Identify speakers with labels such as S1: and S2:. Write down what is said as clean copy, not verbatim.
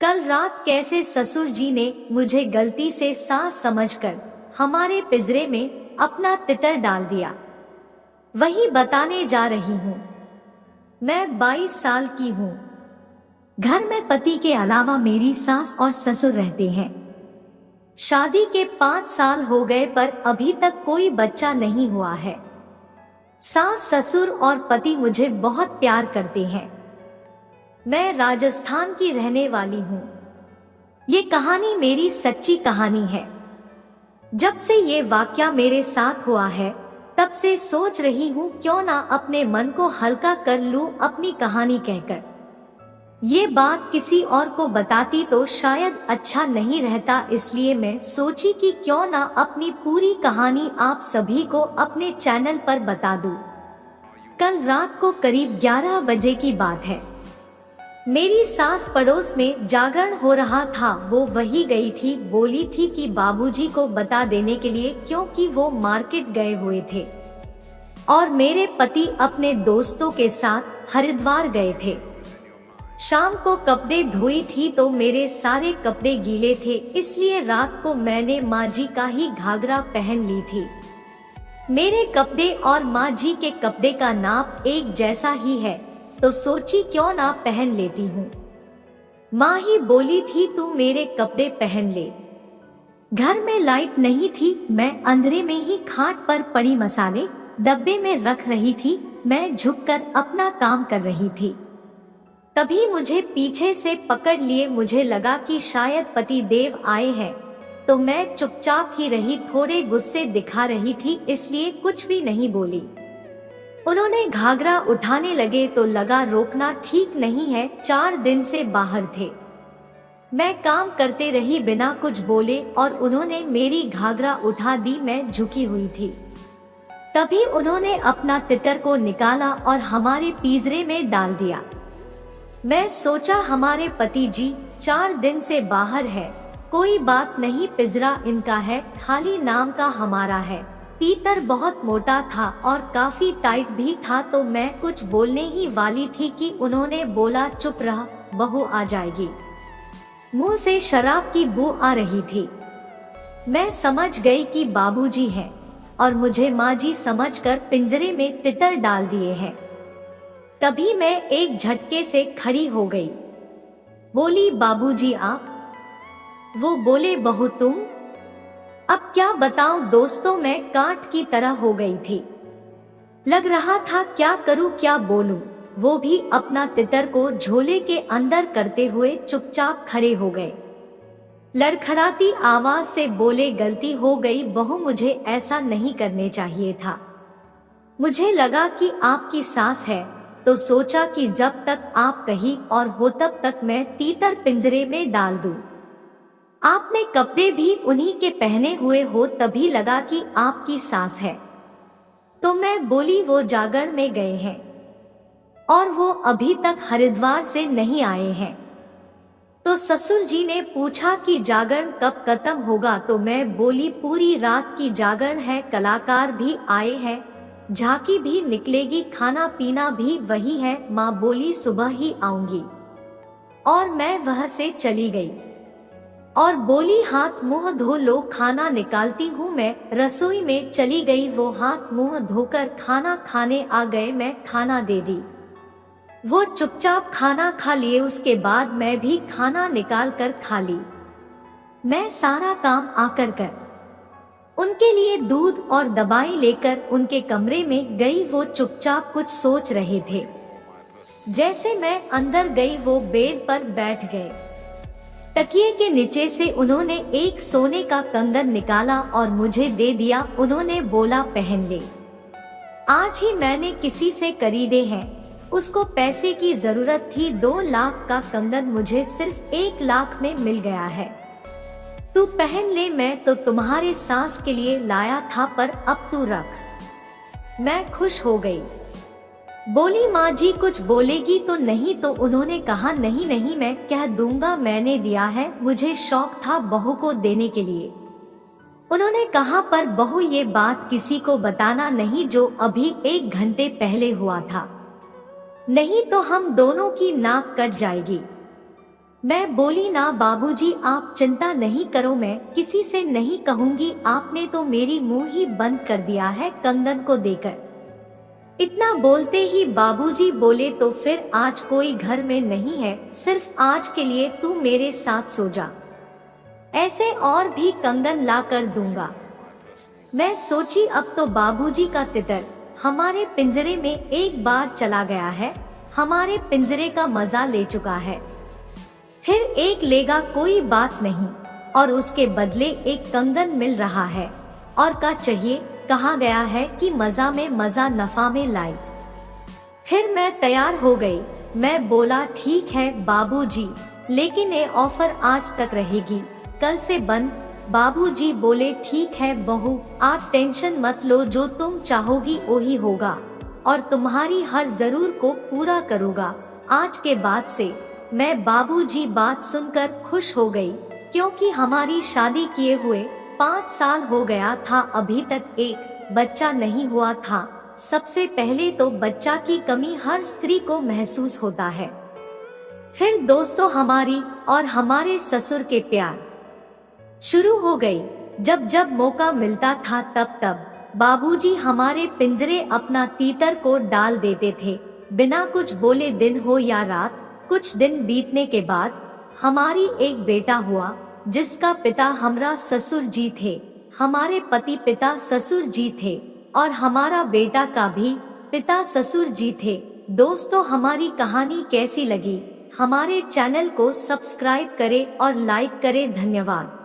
S1: कल रात कैसे ससुर जी ने मुझे गलती से सास समझकर हमारे पिंजरे में अपना तितर डाल दिया, वही बताने जा रही हूँ। मैं 22 साल की हूँ। घर में पति के अलावा मेरी सास और ससुर रहते हैं। शादी के 5 साल हो गए पर अभी तक कोई बच्चा नहीं हुआ है। सास, ससुर और पति मुझे बहुत प्यार करते हैं। मैं राजस्थान की रहने वाली हूँ। ये कहानी मेरी सच्ची कहानी है। जब से ये वाकया मेरे साथ हुआ है तब से सोच रही हूँ क्यों ना अपने मन को हल्का कर लूं अपनी कहानी कहकर। ये बात किसी और को बताती तो शायद अच्छा नहीं रहता, इसलिए मैं सोची कि क्यों ना अपनी पूरी कहानी आप सभी को अपने चैनल पर बता दूं। कल रात को करीब 11 बजे की बात है। मेरी सास पड़ोस में जागरण हो रहा था, वो वही गई थी। बोली थी कि बाबूजी को बता देने के लिए, क्योंकि वो मार्केट गए हुए थे और मेरे पति अपने दोस्तों के साथ हरिद्वार गए थे। शाम को कपड़े धोई थी तो मेरे सारे कपड़े गीले थे, इसलिए रात को मैंने माँ जी का ही घाघरा पहन ली थी। मेरे कपड़े और माँ जी के कपड़े का नाप एक जैसा ही है, तो सोची क्यों ना पहन लेती हूँ। माँ ही बोली थी तू मेरे कपड़े पहन ले। घर में लाइट नहीं थी, मैं अंधेरे में ही खाट पर पड़ी मसाले डब्बे में रख रही थी। मैं झुककर अपना काम कर रही थी, तभी मुझे पीछे से पकड़ लिए। मुझे लगा कि शायद पति देव आए हैं, तो मैं चुपचाप ही रही। थोड़े गुस्से दिखा रही थी, इसलिए कुछ भी नहीं बोली। उन्होंने घाघरा उठाने लगे तो लगा रोकना ठीक नहीं है, 4 दिन से बाहर थे। मैं काम करते रही बिना कुछ बोले और उन्होंने मेरी घाघरा उठा दी। मैं झुकी हुई थी, तभी उन्होंने अपना तितर को निकाला और हमारे पिंजरे में डाल दिया। मैं सोचा हमारे पति जी 4 दिन से बाहर है, कोई बात नहीं, पिंजरा इनका है, खाली नाम का हमारा है। तीतर बहुत मोटा था और काफी टाइट भी था, तो मैं कुछ बोलने ही वाली थी कि उन्होंने बोला चुप रह, बहू आ जाएगी। मुंह से शराब की बू आ रही थी। मैं समझ गई कि बाबूजी हैं और मुझे माँ जी समझकर पिंजरे में तितर डाल दिए हैं। तभी मैं एक झटके से खड़ी हो गई। बोली बाबूजी आप? वो बोले बहू तुम? अब क्या बताऊं दोस्तों, मैं कांट की तरह हो गई थी। लग रहा था क्या करूं क्या बोलूं। वो भी अपना तितर को झोले के अंदर करते हुए चुपचाप खड़े हो गए। लड़खड़ाती आवाज से बोले गलती हो गई बहू, मुझे ऐसा नहीं करने चाहिए था। मुझे लगा कि आपकी सास है, तो सोचा कि जब तक आप कहीं और हो तब तक मैं तीतर पिंजरे में डाल दूं। आपने कपड़े भी उन्हीं के पहने हुए हो, तभी लगा कि आपकी सास है। तो मैं बोली वो जागरण में गए हैं और वो अभी तक हरिद्वार से नहीं आए हैं। तो ससुर जी ने पूछा कि जागरण कब खत्म होगा, तो मैं बोली पूरी रात की जागरण है, कलाकार भी आए हैं, झांकी भी निकलेगी, खाना पीना भी वही है। माँ बोली सुबह ही आऊंगी, और मैं वह से चली गई और बोली हाथ मुंह धो लो, खाना निकालती हूँ। मैं रसोई में चली गई, वो हाथ मुंह धोकर खाना खाने आ गए। मैं खाना दे दी, वो चुपचाप खाना खा लिए। उसके बाद मैं भी खाना निकाल कर खा ली। मैं सारा काम आकर कर उनके लिए दूध और दवाई लेकर उनके कमरे में गई। वो चुपचाप कुछ सोच रहे थे। जैसे मैं अंदर गई वो बेड पर बैठ गए। तकिए के नीचे से उन्होंने एक सोने का कंगन निकाला और मुझे दे दिया। उन्होंने बोला पहन ले, आज ही मैंने किसी से खरीदे हैं, उसको पैसे की जरूरत थी। 2 लाख का कंगन मुझे सिर्फ 1 लाख में मिल गया है, तू पहन ले, मैं तो तुम्हारे सास के लिए लाया था, पर अब तू रख। मैं खुश हो गई। बोली माँ जी कुछ बोलेगी तो नहीं? तो उन्होंने कहा नहीं नहीं, मैं कह दूंगा, मैंने दिया है, मुझे शौक था बहू को देने के लिए। उन्होंने कहा पर बहू ये बात किसी को बताना नहीं, जो अभी 1 घंटे पहले हुआ था, नहीं तो हम दोनों की नाक कट जाएगी। मैं बोली ना बाबूजी, आप चिंता नहीं करो, मैं किसी से नहीं कहूंगी। आपने तो मेरी मुंह ही बंद कर दिया है कंगन को देकर। इतना बोलते ही बाबूजी बोले, तो फिर आज कोई घर में नहीं है, सिर्फ आज के लिए तू मेरे साथ सो जा, ऐसे और भी कंगन ला कर दूंगा। मैं सोची अब तो बाबूजी का तितर हमारे पिंजरे में एक बार चला गया है, हमारे पिंजरे का मजा ले चुका है, फिर एक लेगा कोई बात नहीं, और उसके बदले एक कंगन मिल रहा है, और का चाहिए, कहा गया है कि मजा में मजा नफा में लाई। फिर मैं तैयार हो गई। मैं बोला ठीक है बाबूजी, लेकिन ये ऑफर आज तक रहेगी, कल से बंद। बाबूजी बोले ठीक है बहू, आप टेंशन मत लो, जो तुम चाहोगी वही होगा, और तुम्हारी हर जरूर को पूरा करूँगा आज के बाद से। मैं बाबूजी बात सुनकर खुश हो गई, क्योंकि हमारी शादी किए हुए 5 साल हो गया था, अभी तक एक बच्चा नहीं हुआ था। सबसे पहले तो बच्चा की कमी हर स्त्री को महसूस होता है, फिर दोस्तों हमारी और हमारे ससुर के प्यार शुरू हो गई। जब जब मौका मिलता था तब तब बाबूजी हमारे पिंजरे अपना तीतर को डाल देते थे, बिना कुछ बोले। दिन हो या रात, कुछ दिन बीतने के बाद हमारी एक बेटा हुआ, जिसका पिता हमारा ससुर जी थे, हमारे पति पिता ससुर जी थे, और हमारा बेटा का भी पिता ससुर जी थे। दोस्तों हमारी कहानी कैसी लगी? हमारे चैनल को सब्सक्राइब करें और लाइक करें। धन्यवाद।